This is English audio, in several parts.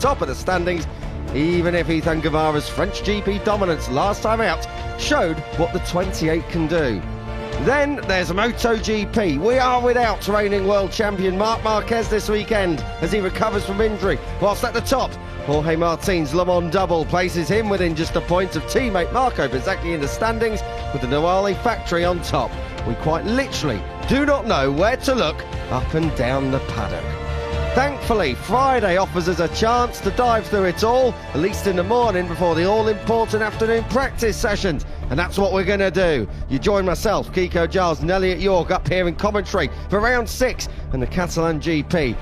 top of the standings, even if Ethan Guevara's French GP dominance last time out showed what the 28 can do. Then there's MotoGP. We are without reigning world champion Marc Marquez this weekend as he recovers from injury, whilst at the top, Jorge Martin's Le Mans double places him within just a point of teammate Marco Bezzecchi in the standings, with the Noale factory on top. We quite literally do not know where to look up and down the paddock. Thankfully, Friday offers us a chance to dive through it all, at least in the morning before the all-important afternoon practice sessions. And that's what we're going to do. You join myself, Kiko Giles and Elliot York up here in commentary for round 6 and the Catalan GP.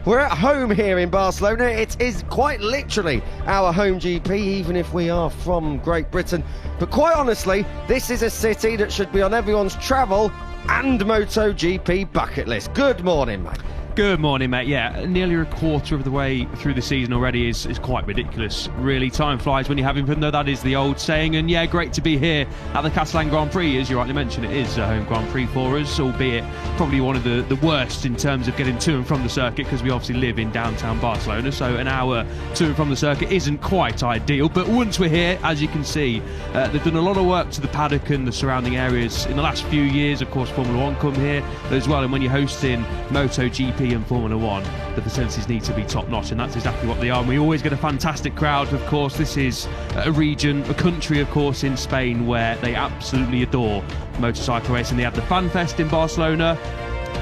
We're at home here in Barcelona. It is quite literally our home GP, even if we are from Great Britain. But quite honestly, this is a city that should be on everyone's travel and MotoGP bucket list. Good morning, mate. Good morning, mate. Yeah, nearly a quarter of the way through the season already is quite ridiculous. Really, time flies when you're having fun, though. That is the old saying. And yeah, great to be here at the Catalan Grand Prix. As you rightly mentioned, it is a home Grand Prix for us, albeit probably one of the worst in terms of getting to and from the circuit, because we obviously live in downtown Barcelona, so an hour to and from the circuit isn't quite ideal. But once we're here, as you can see, they've done a lot of work to the paddock and the surrounding areas in the last few years. Of course, Formula 1 come here as well, and when you're hosting MotoGP and Formula 1, the facilities need to be top notch, and that's exactly what they are. And we always get a fantastic crowd. Of course, this is a region, a country, of course, in Spain where they absolutely adore motorcycle racing. They had the Fan Fest in Barcelona,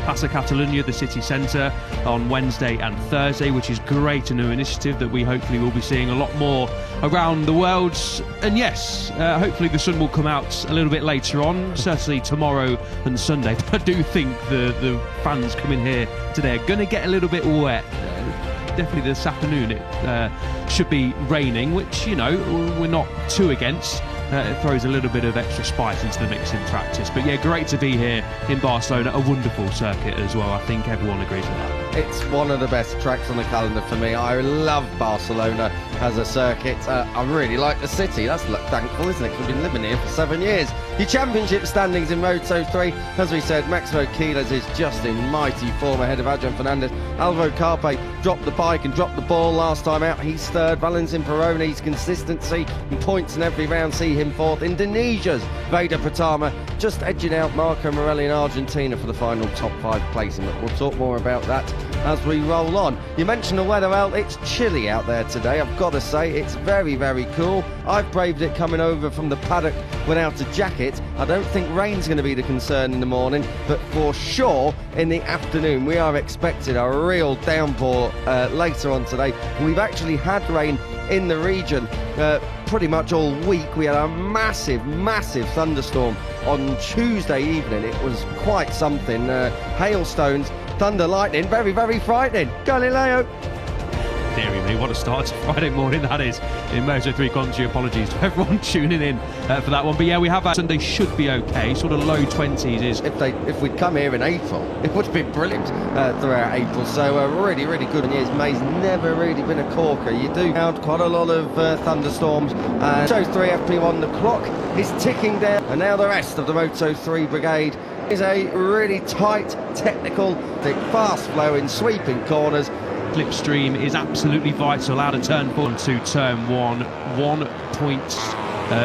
Plaza Catalunya, the city centre, on Wednesday and Thursday, which is great, a new initiative that we hopefully will be seeing a lot more around the world. And yes, hopefully the sun will come out a little bit later on, certainly tomorrow and Sunday. But I do think the fans coming here today are going to get a little bit wet. Definitely this afternoon it should be raining, which, you know, we're not too against. It throws a little bit of extra spice into the mix in practice. But yeah, great to be here in Barcelona, a wonderful circuit as well. I think everyone agrees with that. It's one of the best tracks on the calendar for me. I love Barcelona as a circuit. I really like the city. That's thankful, isn't it? 'Cause we've been living here for 7 years. Your championship standings in Moto3, as we said, Maximo Quiles is just in mighty form ahead of Adrian Fernandez. Alvaro Carpe dropped the bike and dropped the ball last time out. He's third. Valentin Peroni's consistency and points in every round see him fourth. Indonesia's Veda Pratama just edging out Marco Morelli in Argentina for the final top 5 placing. We'll talk more about that as we roll on. You mentioned the weather, Al. It's chilly out there today. I've got to say, it's very, very cool. I've braved it coming over from the paddock without a jacket. I don't think rain's going to be the concern in the morning, but for sure in the afternoon we are expecting a real downpour later on today. We've actually had rain in the region pretty much all week. We had a massive thunderstorm on Tuesday evening. It was quite something. Hailstones, thunder, lightning, very, very frightening. Galileo. Deary me, what a start to Friday morning that is in Moto3 country. Apologies to everyone tuning in for that one. But yeah, we have Sunday should be okay. Sort of low 20s is. If we'd come here in April, it would have been brilliant throughout April. So really, really good. Years May's never really been a corker. You do have quite a lot of thunderstorms. Moto3 FP1, the clock is ticking down, and now the rest of the Moto3 brigade is a really tight, technical, fast-flowing, sweeping corners. Slipstream is absolutely vital out of turn 4 to turn 1. 1 point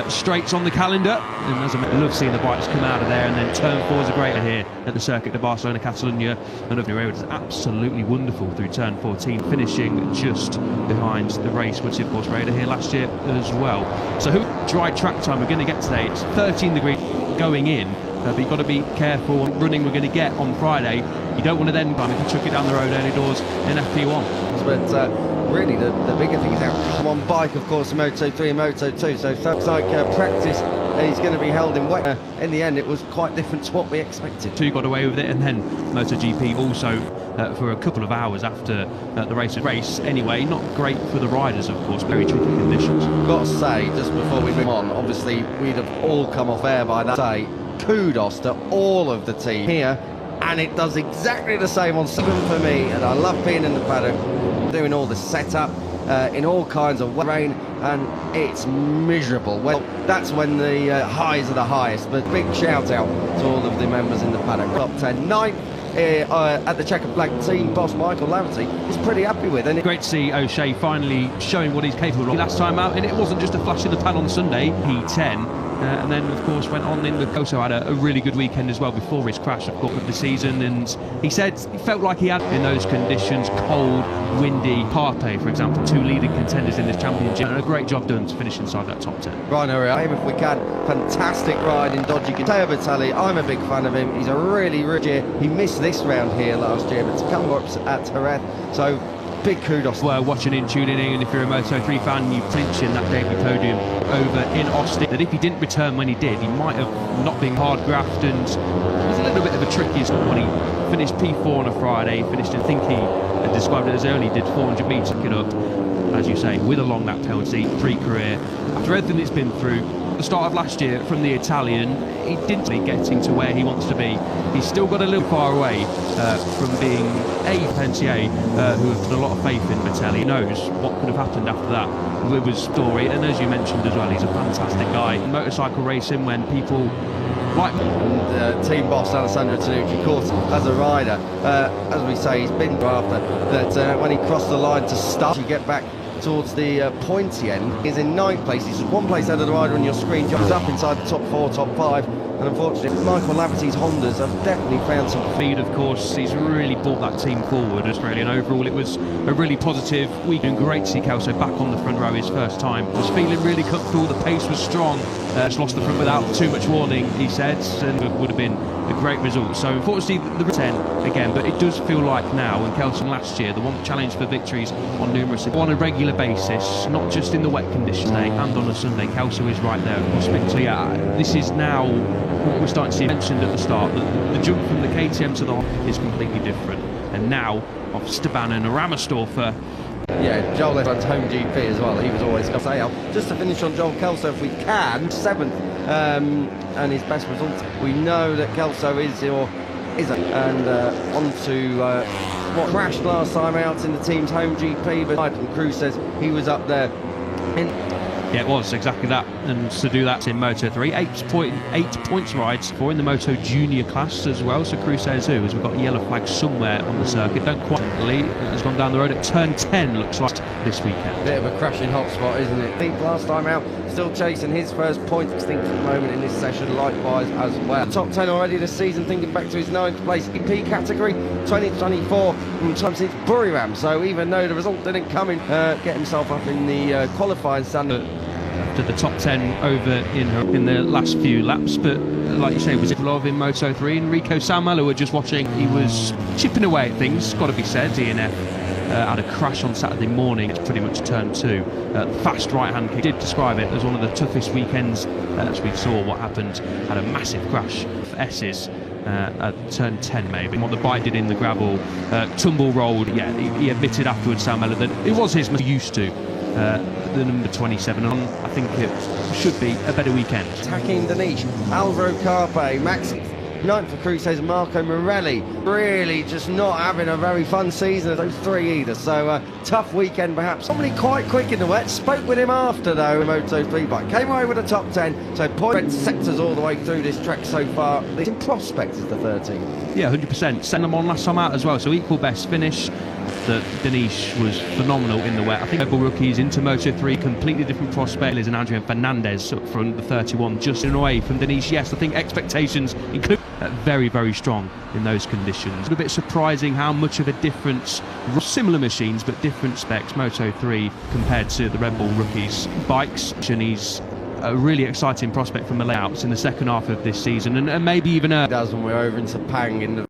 straights on the calendar, and as I love seeing the bikes come out of there. And then turn 4 is a great here at the circuit of Barcelona Catalunya, and it is absolutely wonderful through turn 14, finishing just behind the race, which of course Raider here last year as well. So dry track time we're going to get today. It's 13 degrees going in, but you've got to be careful on running we're going to get on Friday. You don't want to then chuck it down the road early doors in FP1. But really the bigger thing is out on bike, of course, in Moto3 and Moto2. So it looks like practice he's going to be held in wet. In the end, it was quite different to what we expected. Two got away with it, and then MotoGP also for a couple of hours after the race anyway. Not great for the riders, of course, very tricky conditions. Got to say, just before we move on, obviously we'd have all come off air by that day. Kudos to all of the team here, and it does exactly the same on 7 for me, and I love being in the paddock, doing all the setup in all kinds of rain, and it's miserable. Well, that's when the highs are the highest, but big shout out to all of the members in the paddock. Top 10, 9th at the checkered flag team boss Michael Laverty is pretty happy with. And great to see O'Shea finally showing what he's capable of. Last time out, and it wasn't just a flash in the pan on Sunday, P10. And then, of course, went on in with Kelso, had a really good weekend as well before his crash, of course, of the season. And he said he felt like he had, in those conditions, cold, windy, Harpe, for example, 2 leading contenders in this championship, and a great job done to finish inside that top 10. Rhino, aim if we can. Fantastic ride in Logika. Teo Bertelli, I'm a big fan of him. He's a really year. He missed this round here last year, but to come up at Jerez, so big kudos. Well, watching in, tuning in, and if you're a Moto3 fan, you clinching that debut podium over in Austin. That if he didn't return when he did, he might have not been hard graphed, and it was a little bit of a tricky when he finished P4 on a Friday. Finished, I think he had described it as early, did 400 metres to get up, as you say, with a long lap penalty, pre-career. After everything it's been through, the start of last year from the Italian, he didn't getting to where he wants to be. He's still got a little far away from being a Pensier, who have put a lot of faith in Bertelli. He knows what could have happened after that with his story, and as you mentioned as well, he's a fantastic guy. Motorcycle racing, when people like team boss Alessandro Tanucci caught as a rider, as we say, he's been after that when he crossed the line to start, you get back towards the pointy end. He's in 9th place. He's just 1 place out of the rider on your screen. Jumps up inside the top 4, top 5, and unfortunately Michael Laverty's Hondas have definitely found some speed. Of course, he's really brought that team forward, Australia, and overall it was a really positive week, and great to see Kelso back on the front row his first time. Was feeling really comfortable, the pace was strong, just lost the front without too much warning, he said, and it would have been a great result. So unfortunately the 10 again, but it does feel like now, and Kelso last year, the one challenge for victories on numerous, on a regular basis, not just in the wet conditions day and on a Sunday. Kelso is right there. So yeah, this is now what we're starting to see. Mentioned at the start that the jump from the KTM to the is completely different, and now of Staban and Ramersdorfer. Yeah, Joel runs home GP as well. He was always going to say, just to finish on Joel Kelso if we can, 7th, and his best result. We know that Kelso is or isn't, and on to what crashed last time out in the team's home GP, but Crew says he was up there in. Yeah, it was exactly that, and to do that in Moto3, 8 points rides for in the Moto Junior class as well. So Crew says who, as we've got a yellow flag somewhere on the circuit, don't quite believe has gone down the road at turn 10, looks like this weekend. Bit of a crashing hotspot, isn't it? I think last time out, still chasing his first point extinct at the moment in this session, likewise as well. Top 10 already this season, thinking back to his 9th place EP category, 2024, time since Buriram. So even though the result didn't come in, get himself up in the qualifying standard. To the top 10 over in the last few laps, but like you say, was it love in Moto3? Enrico Salmello were just watching. He was chipping away at things, got to be said. DNF had a crash on Saturday morning. It's pretty much turn 2. Fast right-hand kick. Did describe it as one of the toughest weekends as we saw what happened. Had a massive crash for S's. At turn 10 maybe, what the bike did in the gravel, tumble rolled. Yeah, he admitted afterwards, Salmello, that it was his most used to the number 27 on. I think it should be a better weekend. Attacking the niche, Alvaro Carpe, Max 9th for Crew says Marco Morelli, really just not having a very fun season of those 3 either, so tough weekend perhaps. Probably quite quick in the wet, spoke with him after though, Moto3 bike, came away with a top 10, so point sectors all the way through this track so far. In prospect is the 13th. Yeah, 100%, sent them on last time out as well, so equal best finish. That Danish was phenomenal in the wet. I think Red Bull rookies into Moto3, completely different prospect. Liz and Adrian Fernandez up front, the 31, just in away from Danish. Yes, I think expectations include very, very strong in those conditions. A bit surprising how much of a difference, similar machines but different specs, Moto3 compared to the Red Bull rookies bikes. And he's a really exciting prospect from the layouts in the second half of this season, and maybe even does when we're over in Sepang in the